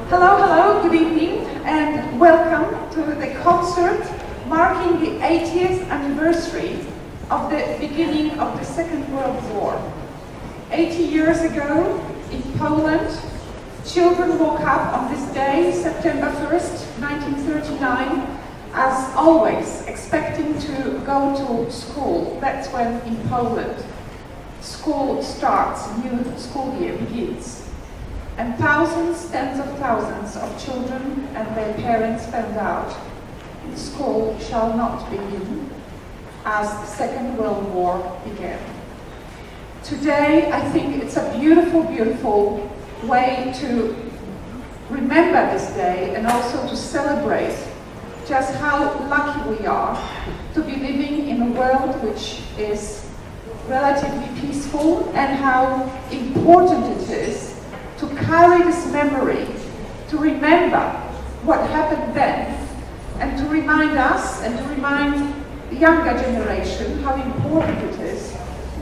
Hello, hello, good evening, and welcome to the concert marking the 80th anniversary of the beginning of the Second World War. 80 years ago, in Poland, children woke up on this day, September 1st, 1939, as always, expecting to go to school. That's when, in Poland, school starts, new school year begins. And thousands, tens of thousands of children and their parents found out school shall not begin as the Second World War began. Today, I think it's a beautiful, beautiful way to remember this day and also to celebrate just how lucky we are to be living in a world which is relatively peaceful and how important it is to carry this memory, to remember what happened then, and to remind us and to remind the younger generation how important it is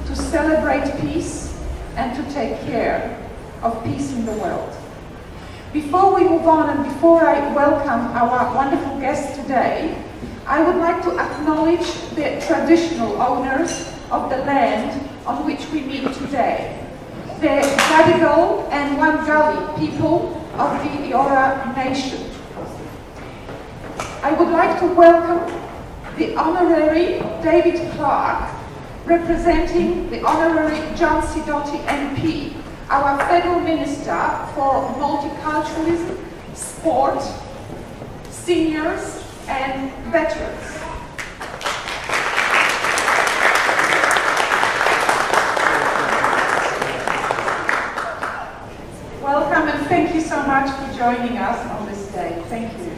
to celebrate peace and to take care of peace in the world. Before we move on and before I welcome our wonderful guest today, I would like to acknowledge the traditional owners of the land on which we meet today, the Gadigal and Wangali people of the Eora Nation. I would like to welcome the Honorary David Clark, representing the Honorary John Sidoti MP, our Federal Minister for Multiculturalism, Sport, Seniors and Veterans. Welcome and thank you so much for joining us on this day. Thank you.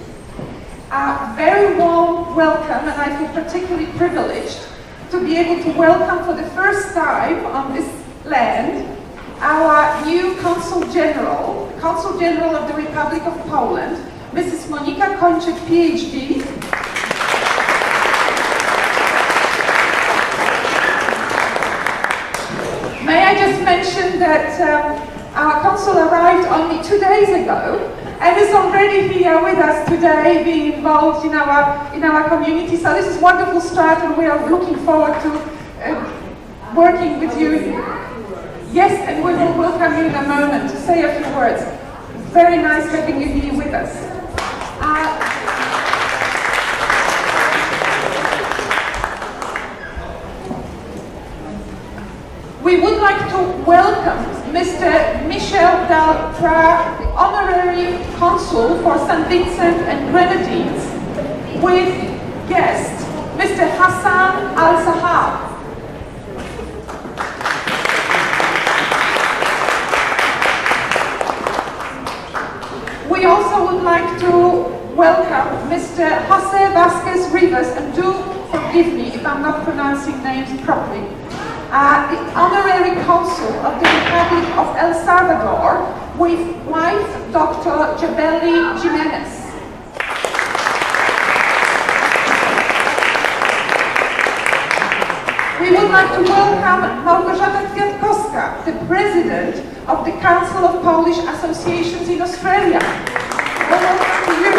A very warm welcome, and I feel particularly privileged to be able to welcome for the first time on this land our new Consul General of the Republic of Poland, Mrs. Monika Kończyk, PhD. May I just mention that our consul arrived only 2 days ago and is already here with us today, being involved in our community. So this is a wonderful start, and we are looking forward to working with you. Yes, and we will welcome you in a moment to say a few words. Very nice having you here with us. We would like to welcome Mr. Michel Daltra, the Honorary Consul for St. Vincent and Grenadines, with guest Mr. Hassan Al-Sahab. We also would like to welcome Mr. Jose Vasquez Rivas, and do forgive me if I'm not pronouncing names properly, the Honorary Consul of the Republic of El Salvador, with wife Dr. Jabeli Jimenez. We would like to welcome Małgorzata Kwiatkowska, the President of the Council of Polish Associations in Australia. Welcome to you.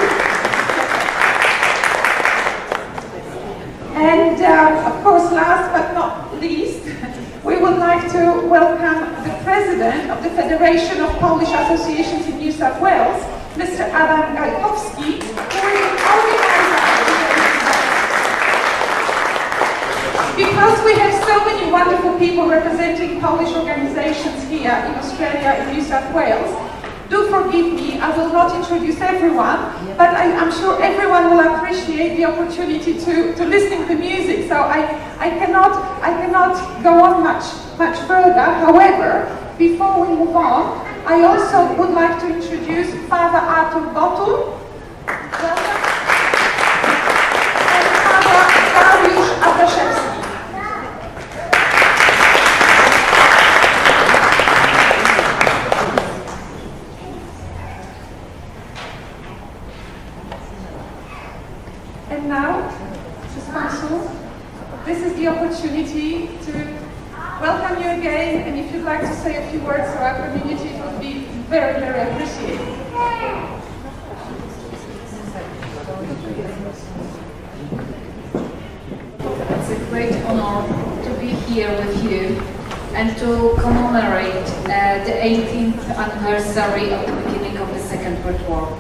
And of course, last but not least, we would like to welcome the President of the Federation of Polish Associations in New South Wales, Mr. Adam Gajkowski, who is the organizer. Because we have so many wonderful people representing Polish organizations here in Australia, in New South Wales, do forgive me, I will not introduce everyone, but I'm sure everyone will appreciate the opportunity to listen to the music. So I cannot go on much further. However, before we move on, I also would like to introduce Father Artur Botul, welcome, and Father Dariusz Abdaszewski. And now, Mrs. Consul, this is the opportunity to welcome you again, and if you'd like to say a few words to our community, it would be very, very appreciated. It's a great honor to be here with you and to commemorate the 18th anniversary of the beginning of the Second World War.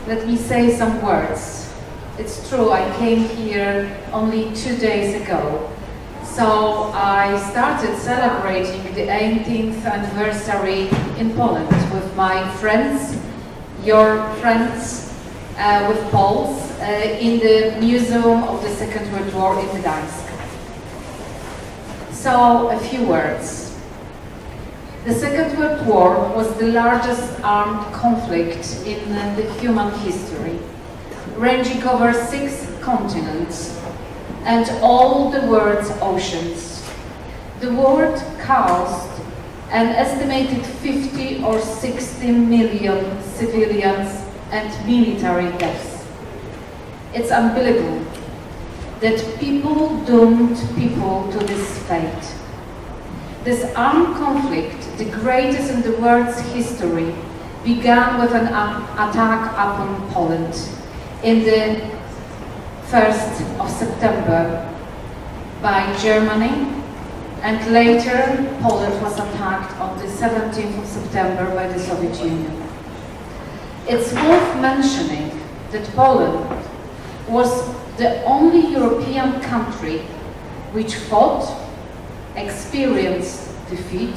Let me say some words. It's true, I came here only 2 days ago. So I started celebrating the 18th anniversary in Poland with my friends, your friends, with Poles, in the Museum of the Second World War in Gdańsk. So, a few words. The Second World War was the largest armed conflict in the human history, ranging over 6 continents and all the world's oceans. The war caused an estimated 50 or 60 million civilians and military deaths. It's unbelievable that people doomed people to this fate. This armed conflict, the greatest in the world's history, began with an attack upon Poland in the 1st of September by Germany, and later Poland was attacked on the 17th of September by the Soviet Union. It's worth mentioning that Poland was the only European country which fought, experienced defeat,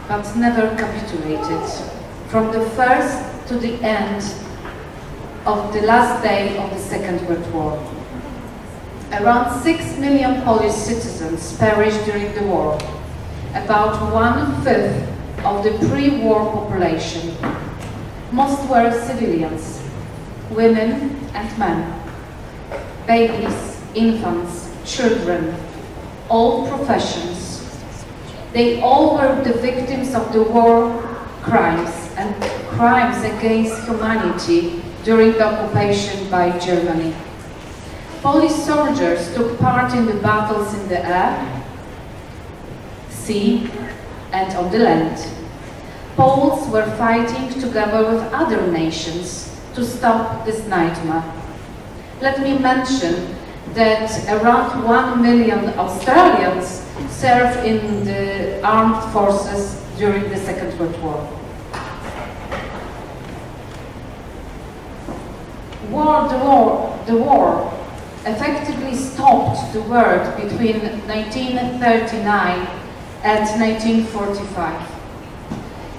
but never capitulated from the first to the end of the last day of the Second World War. Around 6 million Polish citizens perished during the war, about 1/5 of the pre-war population. Most were civilians, women and men, babies, infants, children, all professions. They all were the victims of the war crimes and crimes against humanity during the occupation by Germany. Polish soldiers took part in the battles in the air, sea, and on the land. Poles were fighting together with other nations to stop this nightmare. Let me mention that around 1 million Australians served in the armed forces during the Second World War. The war effectively stopped the war between 1939 and 1945.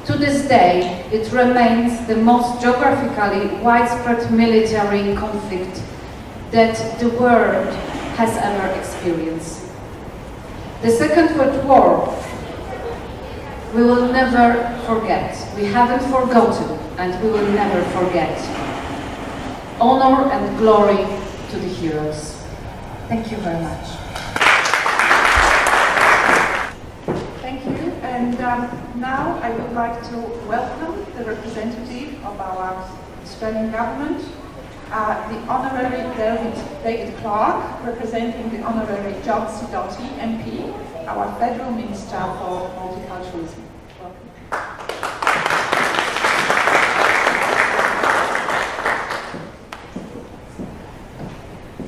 To this day, it remains the most geographically widespread military conflict that the world has ever experienced. The Second World War, we will never forget. We haven't forgotten, and we will never forget. Honor and glory to the heroes. Thank you very much. Thank you. And now I would like to welcome the representative of our Australian government, the Honorary David Clark, representing the Honorary John Sidoti, MP, our Federal Minister for Multiculturalism. Welcome.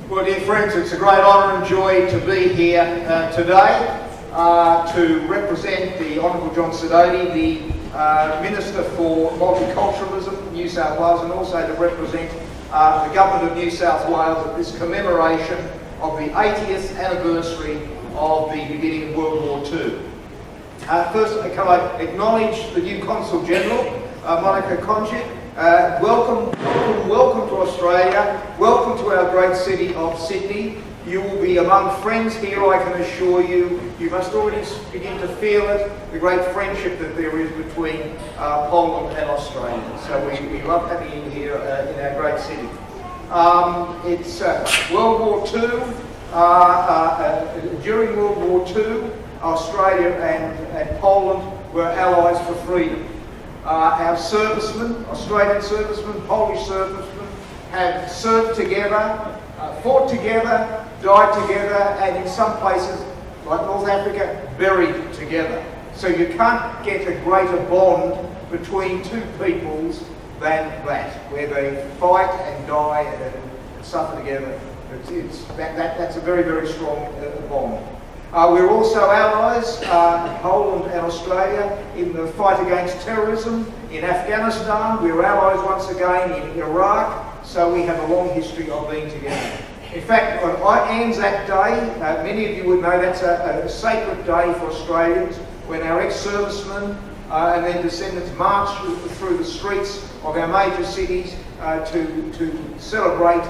Well, dear friends, it's a great honour and joy to be here today to represent the Honourable John Sidoti, the Minister for Multiculturalism, New South Wales, and also to represent the Government of New South Wales at this commemoration of the 80th anniversary of the beginning of World War II. First, can I acknowledge the new Consul General, Monica Conchit. Welcome to Australia. Welcome to our great city of Sydney. You will be among friends here, I can assure you. You must already begin to feel it, the great friendship that there is between Poland and Australia. So we love having you here in our great city. It's World War II. During World War II, Australia and Poland were allies for freedom. Our servicemen, Australian servicemen, Polish servicemen, have served together, fought together, died together, and in some places, like North Africa, buried together. So you can't get a greater bond between two peoples than that, where they fight and die and suffer together. That's a very, very strong bond. We're also allies, Poland and Australia, in the fight against terrorism. In Afghanistan, we're allies once again in Iraq, so we have a long history of being together. In fact, on Anzac Day, many of you would know that's a sacred day for Australians, when our ex-servicemen and their descendants march through the streets of our major cities to celebrate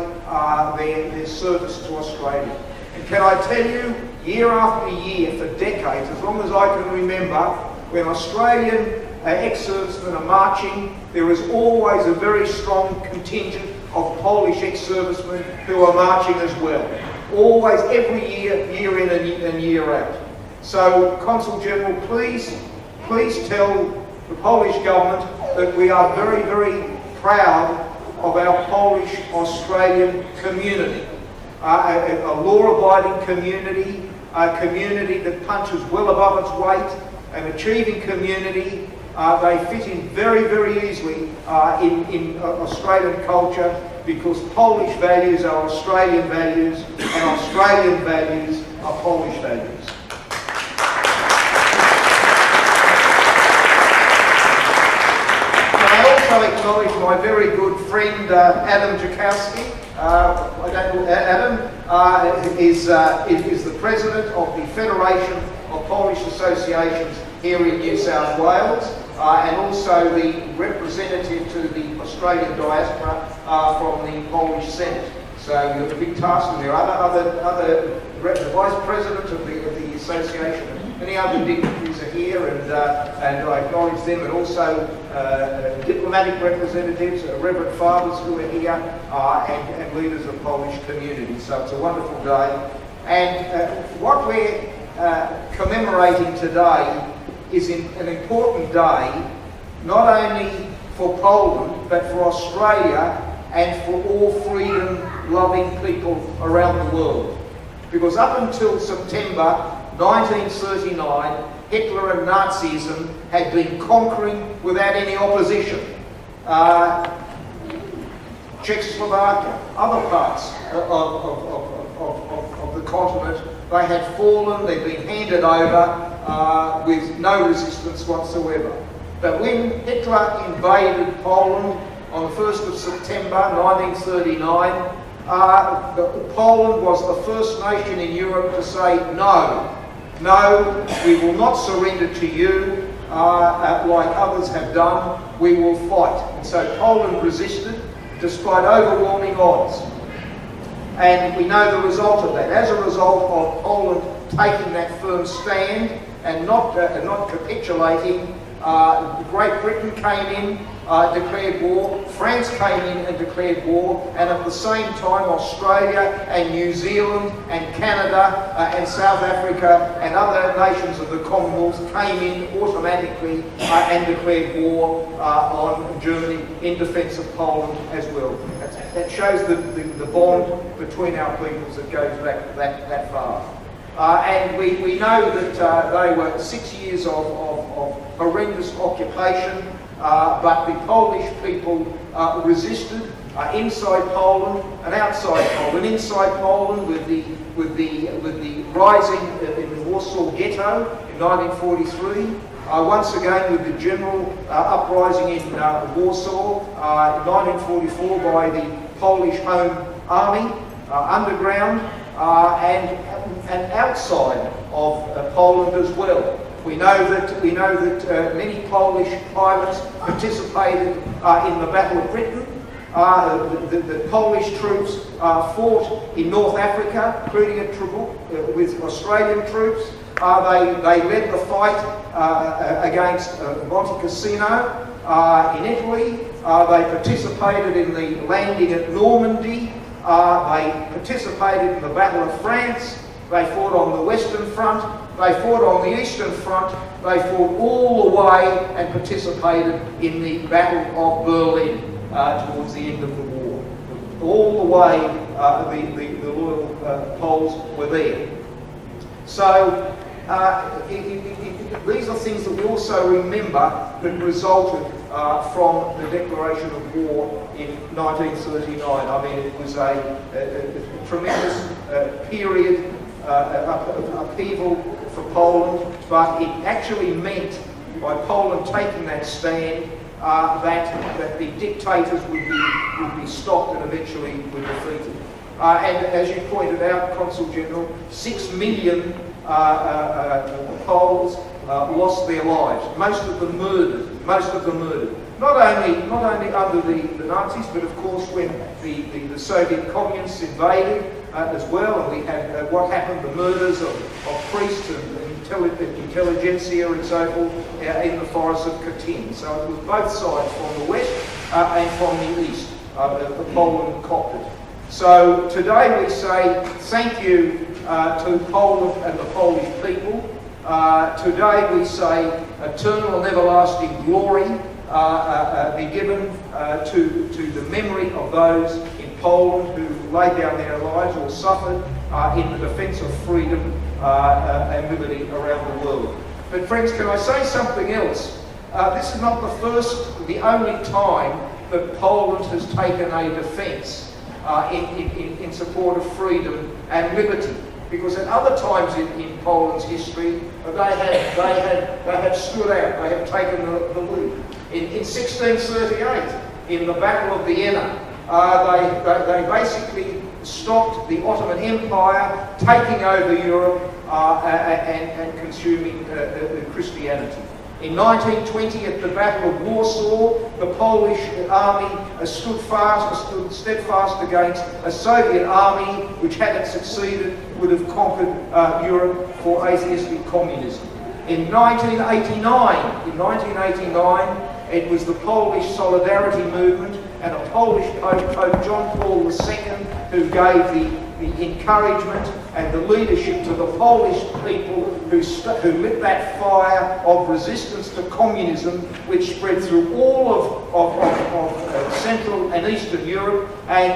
their service to Australia. And can I tell you, year after year, for decades, as long as I can remember, when Australian ex-servicemen are marching, there is always a very strong contingent of Polish ex-servicemen who are marching as well. Always, every year, year in and year out. So, Consul General, please tell the Polish government that we are very, very proud of our Polish-Australian community. A law-abiding community, a community that punches well above its weight, an achieving community. They fit in very, very easily in Australian culture, because Polish values are Australian values and Australian values are Polish values. I also acknowledge my very good friend Adam Jakowski. Adam is the president of the Federation of Polish Associations here in New South Wales, and also the representative to the Australian diaspora from the Polish Senate. So you have a big task, and there are the vice president of the association, and many other dignitaries are here, and I acknowledge them, and also diplomatic representatives, reverend fathers who are here, and leaders of Polish community. So it's a wonderful day, and what we're commemorating today is an important day, not only for Poland, but for Australia and for all freedom-loving people around the world. Because up until September 1939, Hitler and Nazism had been conquering without any opposition. Czechoslovakia, other parts of the continent, they had fallen, they'd been handed over with no resistance whatsoever. But when Hitler invaded Poland on the 1st of September 1939, Poland was the first nation in Europe to say, no, we will not surrender to you like others have done, we will fight. And so Poland resisted despite overwhelming odds. And we know the result of that. As a result of Poland taking that firm stand and not capitulating, Great Britain came in, declared war, France came in and declared war, and at the same time Australia and New Zealand and Canada and South Africa and other nations of the Commonwealth came in automatically and declared war on Germany in defence of Poland as well. That shows the bond between our peoples that goes back that far. And we know that they were 6 years of horrendous occupation, but the Polish people resisted inside Poland and outside Poland. Inside Poland with the rising in the Warsaw Ghetto in 1943. Once again with the general uprising in Warsaw in 1944 by the Polish Home Army underground, and outside of Poland as well. We know that many Polish pilots participated in the Battle of Britain. The Polish troops fought in North Africa, including at Treblinka, with Australian troops. They led the fight against Monte Cassino in Italy. They participated in the landing at Normandy. They participated in the Battle of France. They fought on the Western Front. They fought on the Eastern Front. They fought all the way and participated in the Battle of Berlin towards the end of the war. All the way the loyal Poles were there. So these are things that we also remember that resulted from the declaration of war in 1939. I mean, it was a tremendous period of upheaval for Poland, but it actually meant, by Poland taking that stand, that the dictators would be stopped and eventually were defeated. And as you pointed out, Consul General, 6 million Poles lost their lives. Most of them murdered. Not only under the Nazis, but of course when the Soviet communists invaded as well, and we had what happened, the murders of priests and intelligentsia and so forth in the forests of Katyn. So it was both sides, from the west and from the east, the Poland copped it. So today we say thank you to Poland and the Polish people. Today we say eternal and everlasting glory be given to the memory of those in Poland who laid down their lives or suffered in the defence of freedom and liberty around the world. But friends, can I say something else? This is not the only time that Poland has taken a defence in support of freedom and liberty. Because at other times in Poland's history, they had stood out, they have taken the lead. In 1638, in the Battle of Vienna, they basically stopped the Ottoman Empire taking over Europe and consuming Christianity. In 1920, at the Battle of Warsaw, the Polish army stood steadfast against a Soviet army which, had it succeeded, would have conquered Europe for atheistic communism. In 1989, it was the Polish Solidarity movement and a Polish Pope John Paul II who gave the encouragement and the leadership to the Polish people who lit that fire of resistance to communism, which spread through all of Central and Eastern Europe and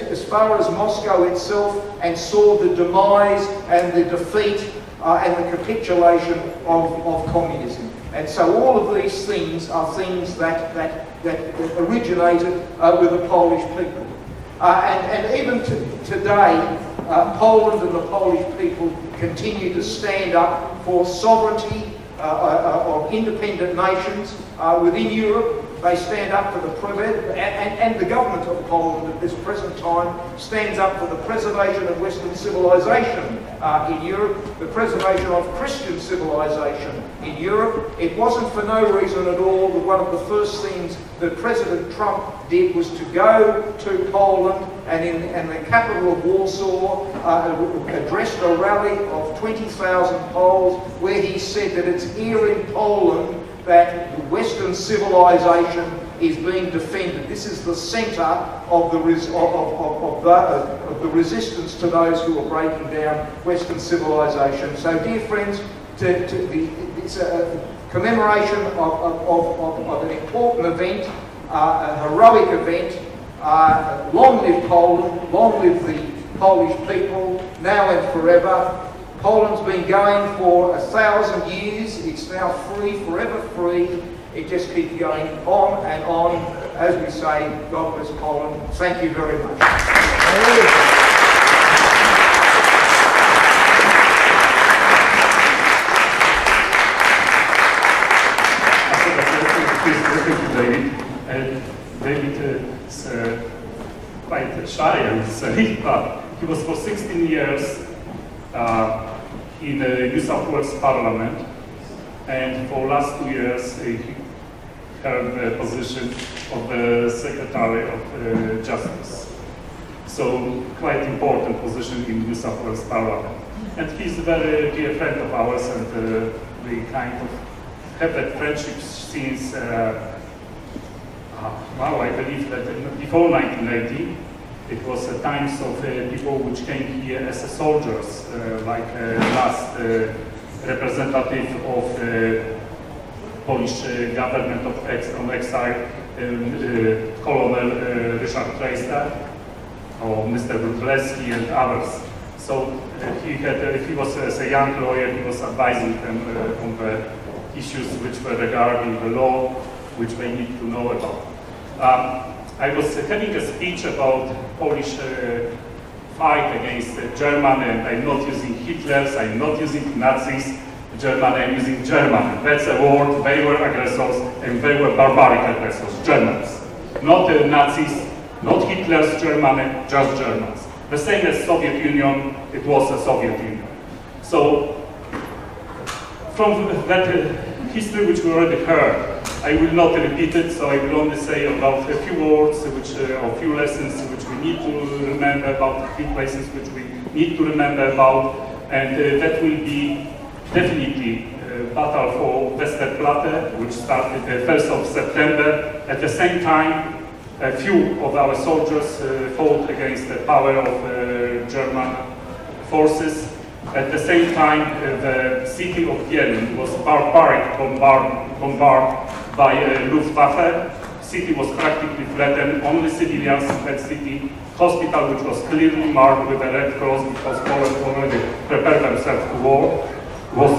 as far as Moscow itself, and saw the demise and the defeat and the capitulation of communism. And so all of these things are things that originated with the Polish people. And even today, Poland and the Polish people continue to stand up for sovereignty of independent nations within Europe. They stand up for and the government of Poland at this present time stands up for the preservation of Western civilization in Europe, the preservation of Christian civilization in Europe. It wasn't for no reason at all that one of the first things that President Trump did was to go to Poland and in the capital of Warsaw addressed a rally of 20,000 Poles where he said that it's here in Poland that Western civilization is being defended. This is the centre of the resistance to those who are breaking down Western civilization. So, dear friends, it's a commemoration of an important event, a heroic event. Long live Poland, long live the Polish people, now and forever. Poland's been going for 1,000 years. It's now free, forever free. It just keeps going on and on. As we say, God bless Poland. Thank you very much. Thank you, David. David is quite shy, I would say, but he was for 16 years in the New South Wales Parliament, and for last 2 years he held the position of the Secretary of Justice. So quite important position in New South Wales Parliament. And he's a very dear friend of ours, and we kind of have that friendship since, well, I believe that before 1980, it was times of people which came here as soldiers, like last representative of Polish government of exile, Colonel Richard Trejster, or Mr. Leski and others. So he was as a young lawyer, he was advising them on the issues which were regarding the law which they need to know about. I was having a speech about Polish fight against Germany, and I'm not using Hitlers, I'm not using Nazis, Germany, I'm using Germany. That's a word, they were aggressors, and they were barbaric aggressors, Germans. Not Nazis, not Hitler's Germany, just Germans. The same as Soviet Union, it was a Soviet Union. So, from that history which we already heard, I will not repeat it, so I will only say about a few words, or a few lessons which we need to remember about, a few places which we need to remember about, and that will be definitely battle for Westerplatte, which started the 1st of September. At the same time, a few of our soldiers fought against the power of German forces. At the same time, the city of Berlin was barbaric bombarded by Luftwaffe. City was practically flattened, only civilians in that city. Hospital, which was clearly marked with a Red Cross because Poland already prepared themselves to war, was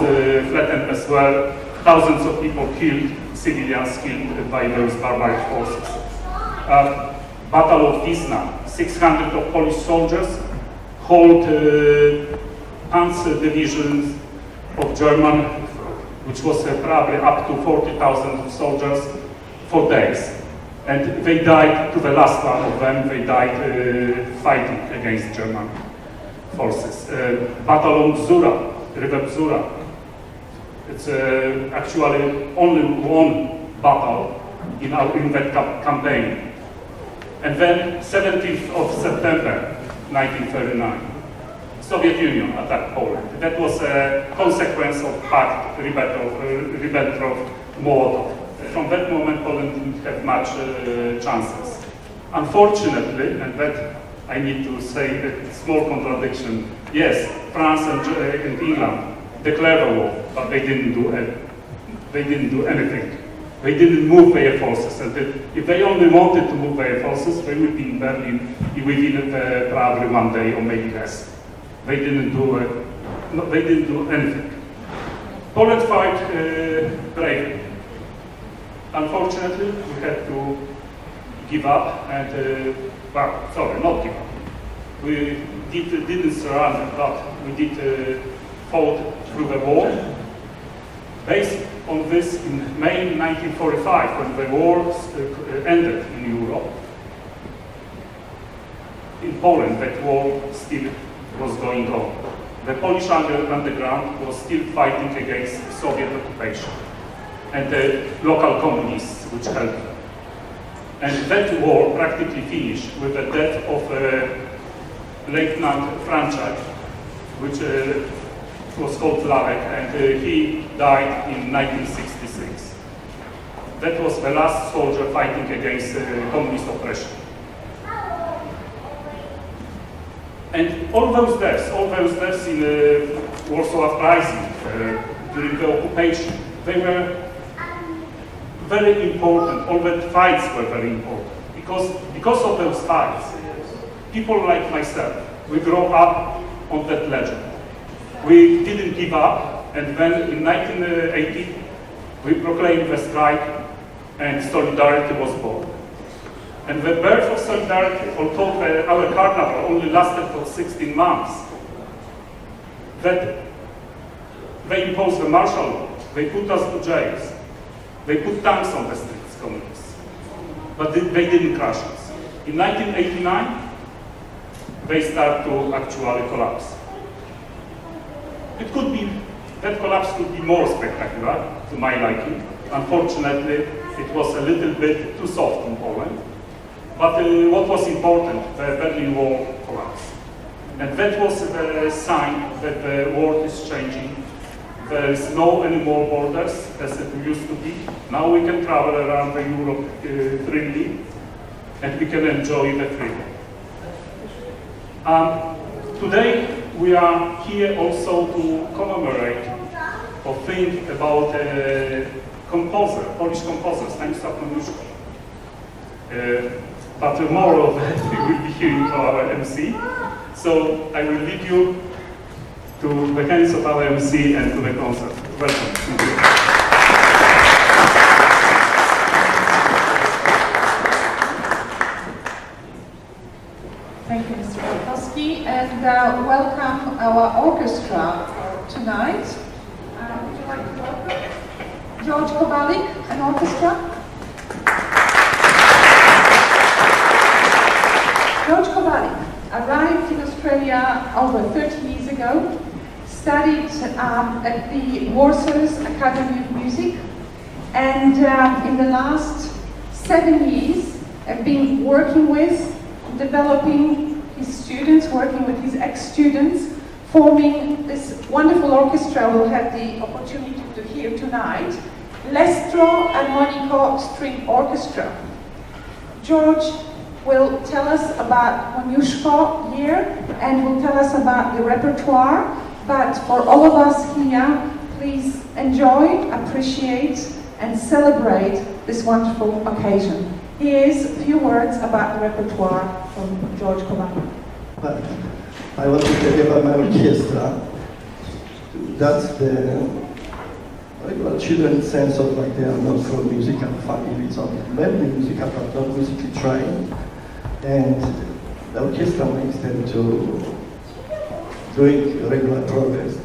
flattened as well. Thousands of people killed, civilians killed by those barbaric forces. Battle of Wisna, 600 of Polish soldiers hold Panzer divisions of German, which was probably up to 40,000 soldiers for days. And they died, to the last one of them, they died fighting against German forces. Battle of Bzura, River Bzura. It's actually only one battle in that campaign. And then 17th of September, 1939. Soviet Union attacked Poland. That was a consequence of Pact Ribbentrop-Molotov. From that moment, Poland didn't have much chances. Unfortunately, and that I need to say a small contradiction, yes, France and England declared war, but they didn't do anything. They didn't move their forces, and if they only wanted to move their forces, they would be in Berlin within probably one day or maybe less. They didn't do anything. Poland fought bravely. Unfortunately, we had to give up and, well, sorry, not give up. We didn't surrender, but we did fought through the war. Based on this, in May 1945, when the war ended in Europe, in Poland, that war still was going on. The Polish underground was still fighting against Soviet occupation and the local communists which helped them. And that war practically finished with the death of Lieutenant Franczak, which was called Larek, and he died in 1966. That was the last soldier fighting against communist oppression. And all those deaths in Warsaw Uprising, during the occupation, they were very important. All the fights were very important. Because of those fights, people like myself, we grew up on that legend. We didn't give up, and then in 1980, we proclaimed the strike, and Solidarity was born. And the birth of Solidarity, although our carnival only lasted for 16 months, that they imposed the martial law, they put us to jails, they put tanks on the streets, communists, but they didn't crush us. In 1989, they start to actually collapse. It could be, that collapse could be more spectacular, to my liking. Unfortunately, it was a little bit too soft in Poland. But what was important, the Berlin Wall collapsed. And that was the sign that the world is changing. There is no any more borders as it used to be. Now we can travel around the Europe freely, and we can enjoy the freedom. Today we are here also to commemorate or think about Polish composer, Stanisław Moniuszko. But more of that we will be hearing from our MC. So I will leave you to the hands of our MC and to the concert. Welcome. Thank you. Kowalik and Orchestra. George Kowalik arrived in Australia over 30 years ago, studied at the Warsaw's Academy of Music, and in the last 7 years have been working with, developing his students, working with his ex-students, forming this wonderful orchestra we'll have the opportunity to hear tonight, Leska Armonico String Orchestra. George will tell us about Moniuszko year and will tell us about the repertoire, but for all of us here, please enjoy, appreciate and celebrate this wonderful occasion. Here's a few words about the repertoire from George Kowalik. I want to tell you about my orchestra. That's the regular children's sense of like they are not from musical families or maybe musical but not musically trained. And the orchestra makes them to doing regular progress.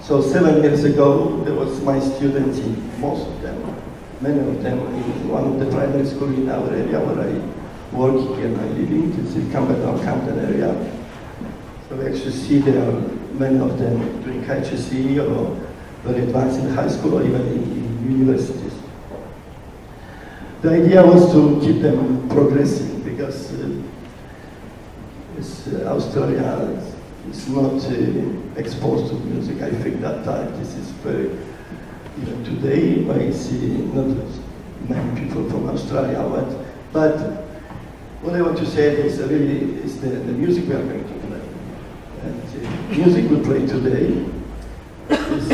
So 7 years ago, there was my students in most of them, many of them in one of the primary schools in our area where I work and I live in, it's in Camden area. So we actually see there are many of them doing HSC or very advanced in high school or even in universities. The idea was to keep them progressing because Australia is not exposed to music. I think that this is very, even today I see not many people from Australia, but what I want to say is really is the music we are going to play. And music we play today is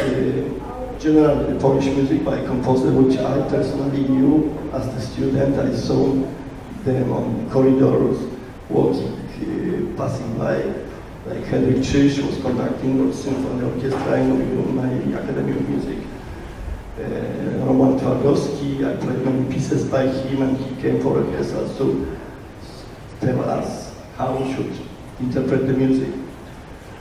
generally Polish music by a composer which I personally knew as a student. I saw them on corridors, walking, passing by. Like Henryk Krzyż was conducting the symphony orchestra in my Academy of Music. Roman Twardowski, I played many pieces by him and he came for rehearsals to tell us how we should interpret the music.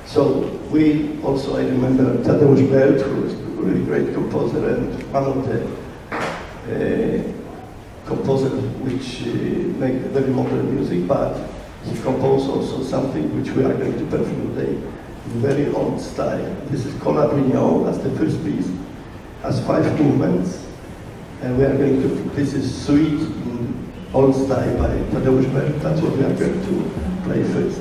So we also, I remember Tadeusz Belt, who was a really great composer and one of the composers which make very modern music, but he composed also something which we are going to perform today in very old style. This is called Abrignon as the first piece, has 5 movements, and we are going to, this is suite in old style by Tadeusz Belt. That's what we are going to play first.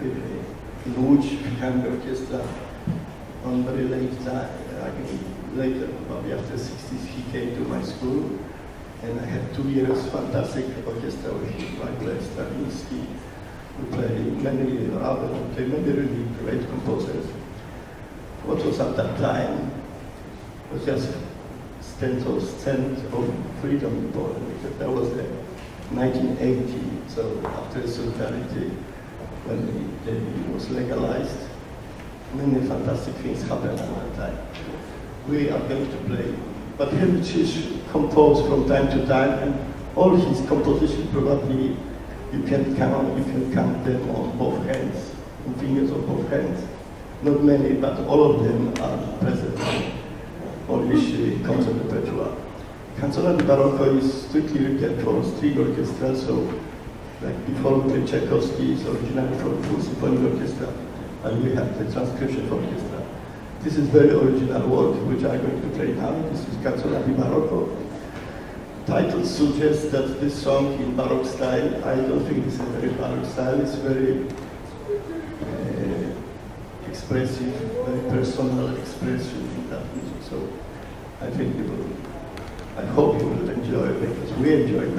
in Łódź behind the orchestra on very late time. Later, probably after 60s, he came to my school, and I had 2 years fantastic orchestra with him. I played Stravinsky, we played many Ravel, we played many really great composers. What was at that time was just sense of freedom in Poland, because that was the 1980, so after Solidarity, when it was legalized, many fantastic things happened at that time. We are going to play, but Heritage composed from time to time, and all his compositions probably you can count them on both hands, on fingers of both hands. Not many, but all of them are present in Polish concert repertoire. Canzone di Barocco is strictly written for string orchestra, so like before we play Tchaikovsky is originally for full symphonic orchestra, and we have the transcription for orchestra. This is very original work, which I'm going to play now. This is Canzone di Barocco. Title suggests that this song in Baroque style, I don't think it's a very Baroque style, it's very expressive, very personal expression in that music. So I think I hope you will enjoy it, because we enjoy it.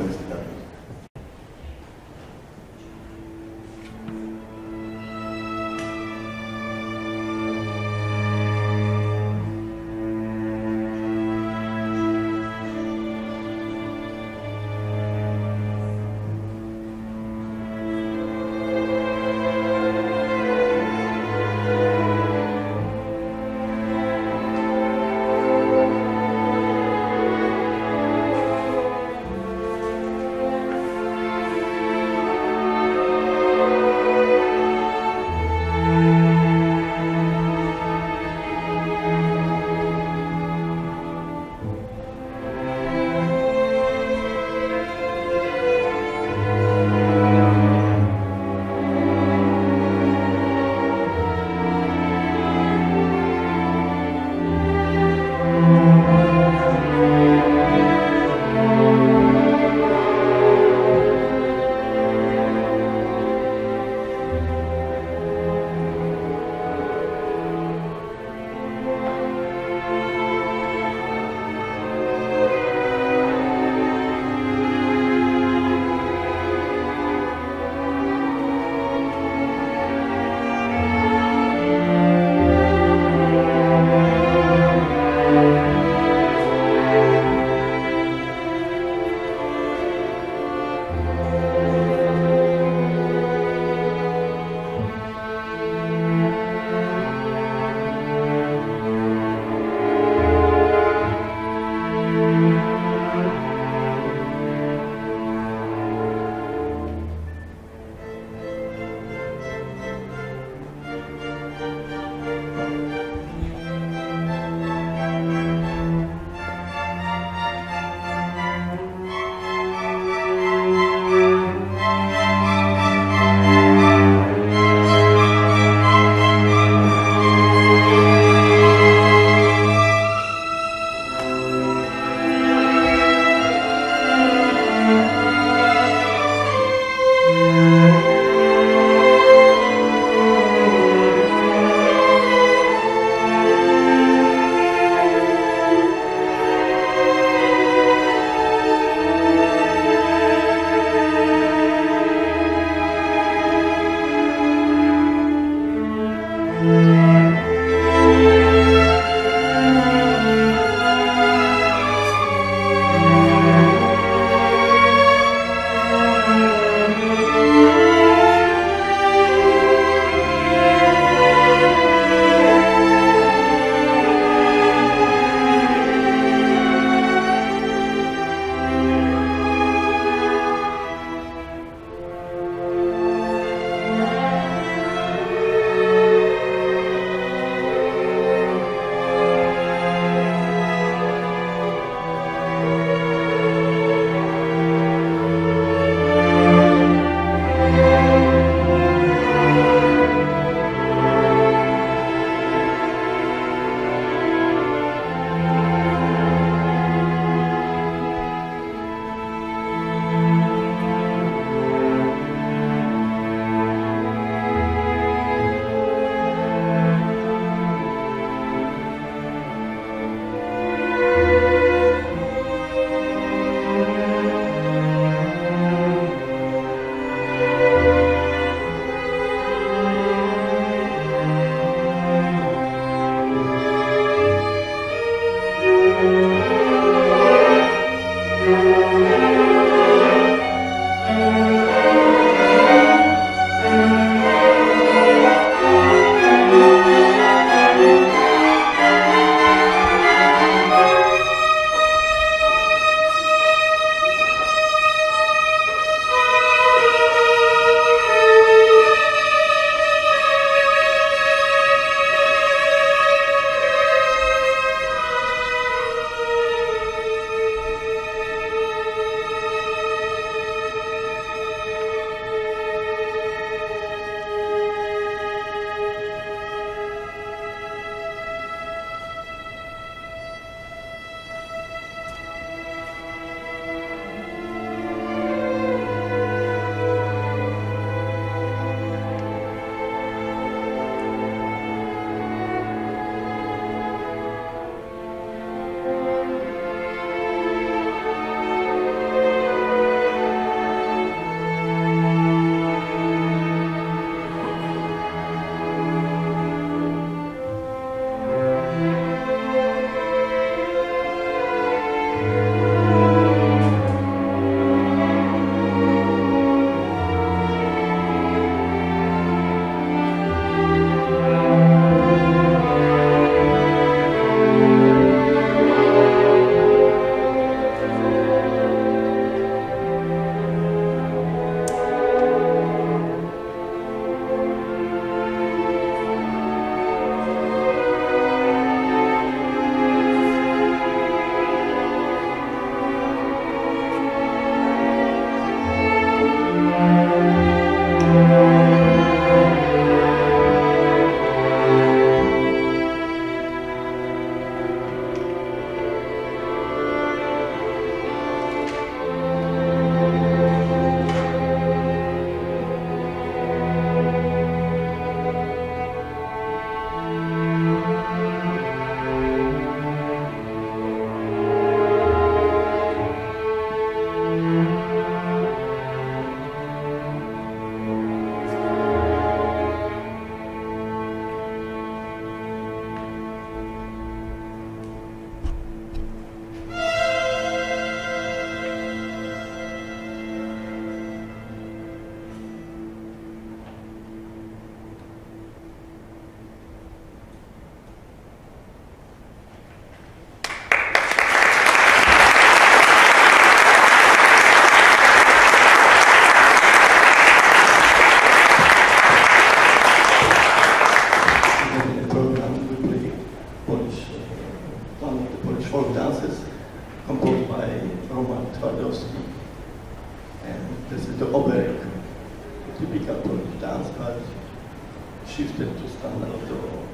shifted to standard or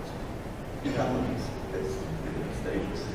economics status.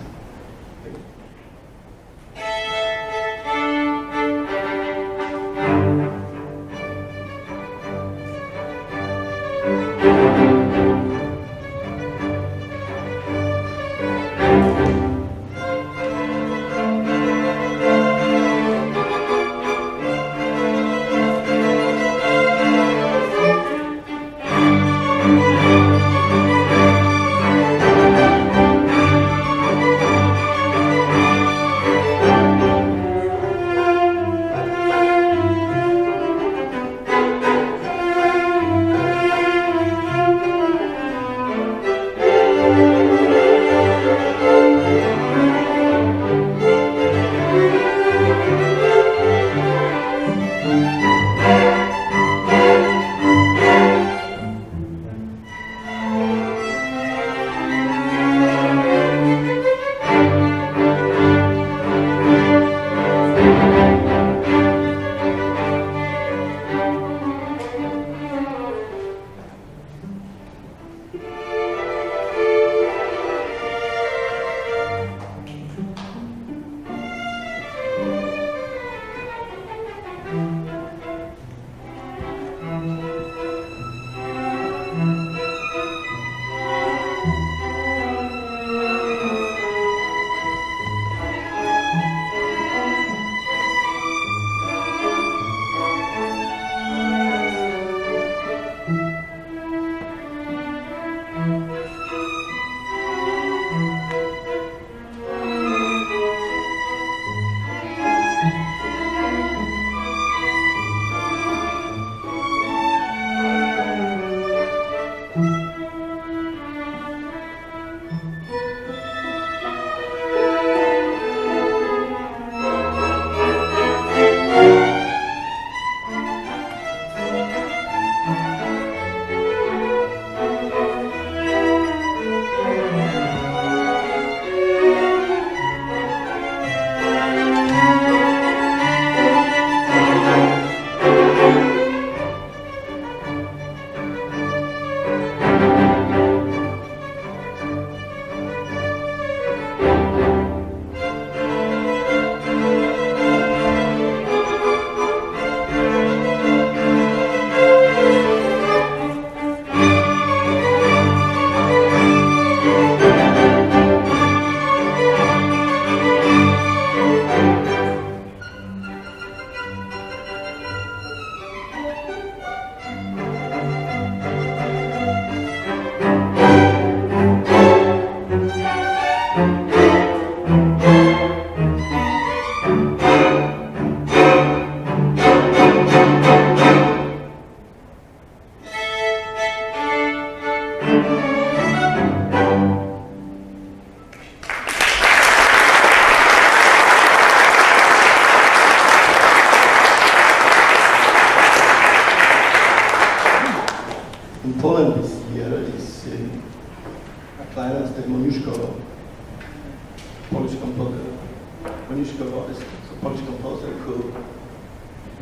Armonico is a Polish composer who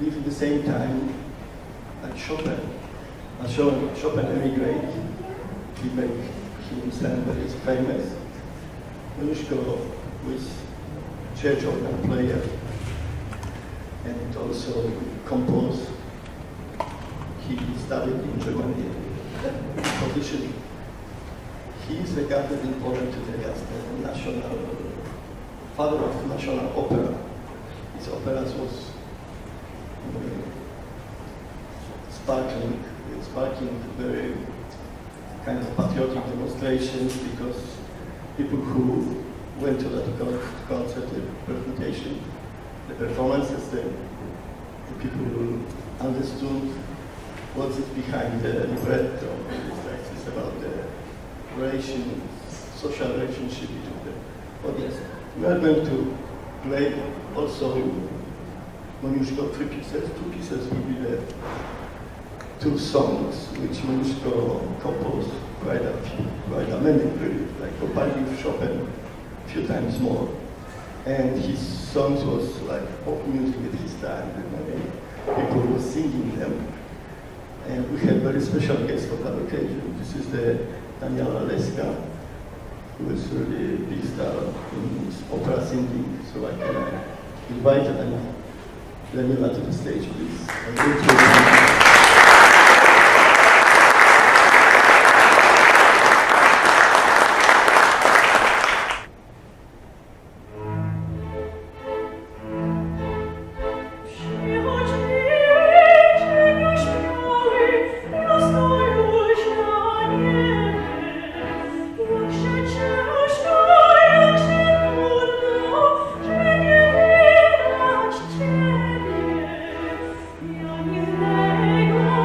lived at the same time like Chopin. Chopin emigrated. He made himself very famous. Armonico was church organ player and also composed. He studied in Germany composition. He is regarded in Poland today as the national father of national opera. His operas was sparking very kind of patriotic demonstrations, because people who went to that concert, the presentation, the performances, the people who understood what is behind the libretto. It's about the social relationship between the audience. We are going to play also Armonico 3 pieces. 2 pieces will be the 2 songs which Armonico composed quite a many, really, like Kowalik, Chopin, a few times more. And his songs was like pop music at his time, and people were singing them. And we have very special guest for that occasion. This is the Daniela Leska, who is really a big star in opera singing. So I can invite Daniela to the stage, please. Ciebie, ja nie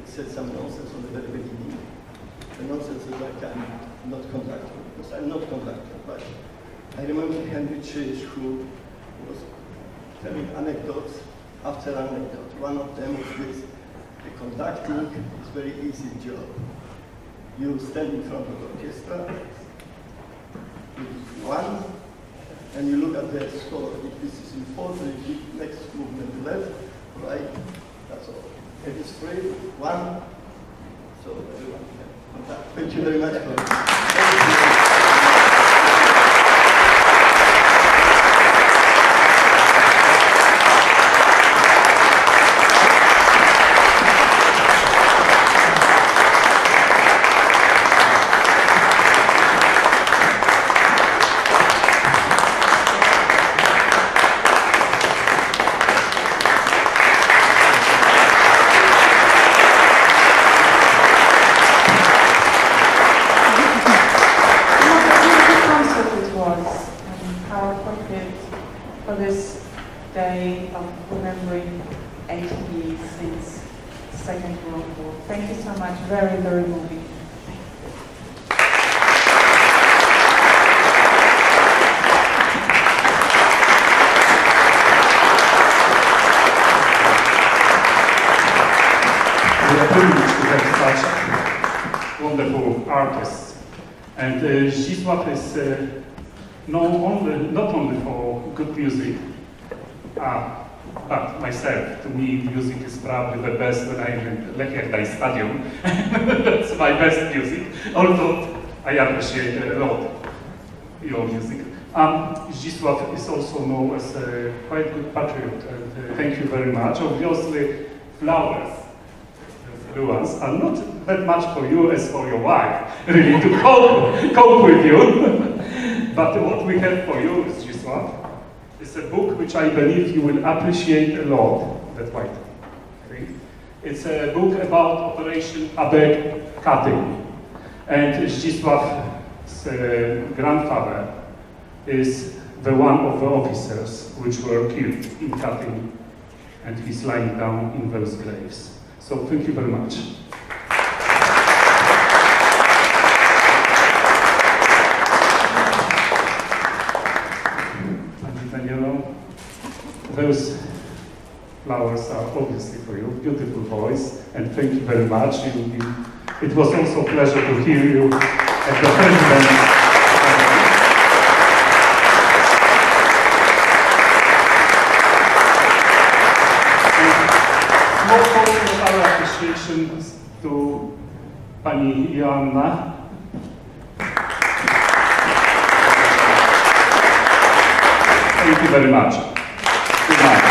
said some nonsense on the very beginning. The nonsense is like I'm not conductor, because I'm not conductor, but I remember Henry Church who was telling anecdotes after anecdote. One of them was this: the conducting is a very easy job. You stand in front of the orchestra, you do one, and you look at the score. If this is important, you give next movement left, right, that's all. It is free, one, so everyone can conduct. Thank you very much for that. For this day of remembering 80 years since the Second World War. Thank you so much. Very, very moving. We are privileged to have such wonderful artists. And Zdzislaw is known not only for good music, but myself. To me, music is probably the best when I'm in Lekia Stadium. That's my best music, although I appreciate a lot your music. Zdzislaw is also known as a quite good patriot, and thank you very much. Obviously, flowers, blue ones, are not that much for you as for your wife, really, to cope with you. But what we have for you, Zdzislaw, is a book which I believe you will appreciate a lot. That white thing. It's a book about Operation Abeg cutting. And Zdzisław's grandfather is the one of the officers which were killed in cutting, and he's lying down in those graves. So thank you very much. Daniela, those flowers are obviously for you. Beautiful voice, and thank you very much. It was also a pleasure to hear you at the president. Small portion of our appreciation to Pani Joanna. Thank you very much. Good night.